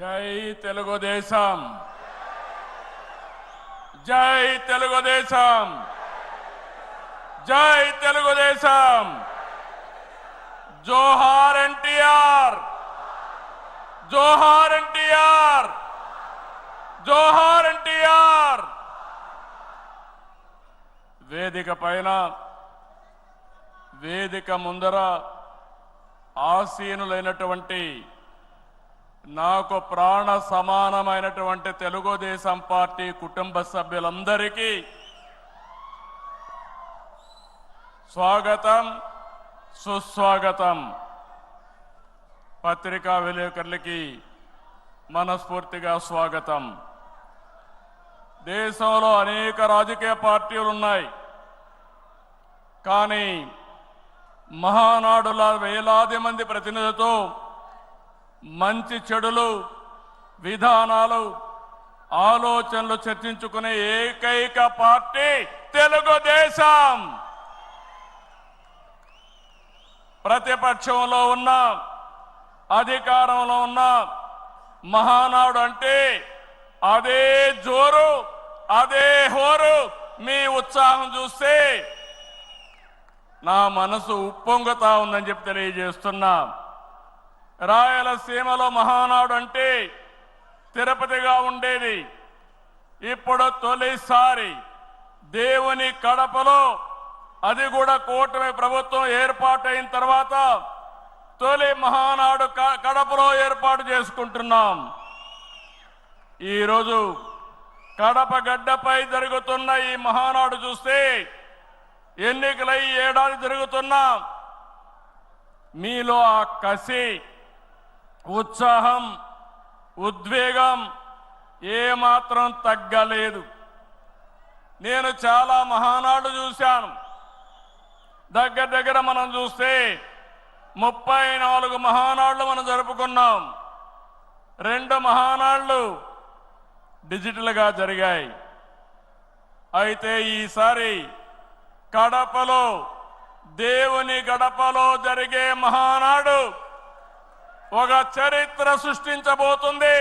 జై తెలుగుదేశం జై తెలుగుదేశం జై తెలుగుదేశం జోహార్ ఎన్టీఆర్ జోహార్ ఎన్టీఆర్ జోహార్ ఎన్టీఆర్ వేదిక పైన వేదిక ముందర ఆసీనులైనటువంటి నాకు ప్రాణ సమానమైనటువంటి తెలుగుదేశం పార్టీ కుటుంబ సభ్యులందరికీ స్వాగతం సుస్వాగతం. పత్రికా విలేకరులకి మనస్ఫూర్తిగా స్వాగతం. దేశంలో అనేక రాజకీయ పార్టీలు ఉన్నాయి, కానీ మహానాడుల వేలాది మంది ప్రతినిధులతో మంచి చెడులు విధానాలు ఆలోచనలు చర్చించుకునే ఏకైక పార్టీ తెలుగుదేశం. ప్రతిపక్షంలో ఉన్న అధికారంలో ఉన్న మహానాడు అంటే అదే జోరు అదే హోరు. మీ ఉత్సాహం చూస్తే నా మనసు ఉప్పొంగుతా ఉందని చెప్పి తెలియజేస్తున్నా. రాయలసీమలో మహానాడు అంటే తిరుపతిగా ఉండేది. ఇప్పుడు తొలిసారి దేవుని కడపలో, అది కూడా కూటమి ప్రభుత్వం ఏర్పాటైన తర్వాత తొలి మహానాడు కడపలో ఏర్పాటు చేసుకుంటున్నాం. ఈరోజు కడప గడ్డపై జరుగుతున్న ఈ మహానాడు చూస్తే ఎన్నికలై ఏడాది జరుగుతున్నా మీలో ఆ కసి, ఉత్సాహం, ఉద్వేగం ఏమాత్రం తగ్గలేదు. నేను చాలా మహానాడు చూశాను. దగ్గర మనం చూస్తే 34 మహానాడులు మనం జరుపుకున్నాం. 2 మహానాడులు డిజిటల్గా జరిగాయి. అయితే ఈసారి కడపలో, దేవుని గడపలో జరిగే మహానాడు ఒక చరిత్ర సృష్టించబోతుంది.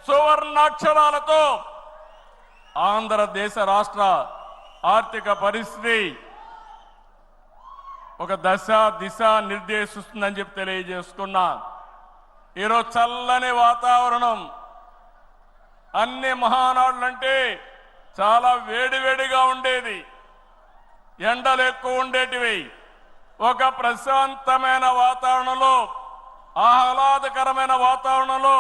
సువర్ణాక్షరాలతో ఆంధ్రదేశ రాష్ట్ర ఆర్థిక పరిస్థితి ఒక దశ దిశ నిర్దేశిస్తుందని చెప్పి తెలియజేసుకున్నా. ఈరోజు చల్లని వాతావరణం. అన్ని మహానాడులంటే చాలా వేడివేడిగా ఉండేది, ఎండలు ఎక్కువ ఉండేటివి. ఒక ప్రశాంతమైన వాతావరణంలో, ఆహ్లాదకరమైన వాతావరణంలో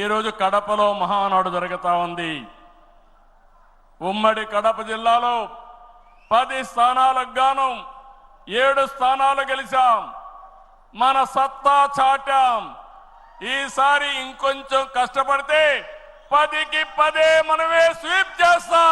ఈరోజు కడపలో మహానాడు జరుగుతా ఉంది. ఉమ్మడి కడప జిల్లాలో 10 స్థానాలకు గాను 7 స్థానాలు గెలిచాం. మన సత్తా చాటాం. ఈసారి ఇంకొంచెం కష్టపడితే 10కి 10 మనమే స్వీప్ చేస్తాం.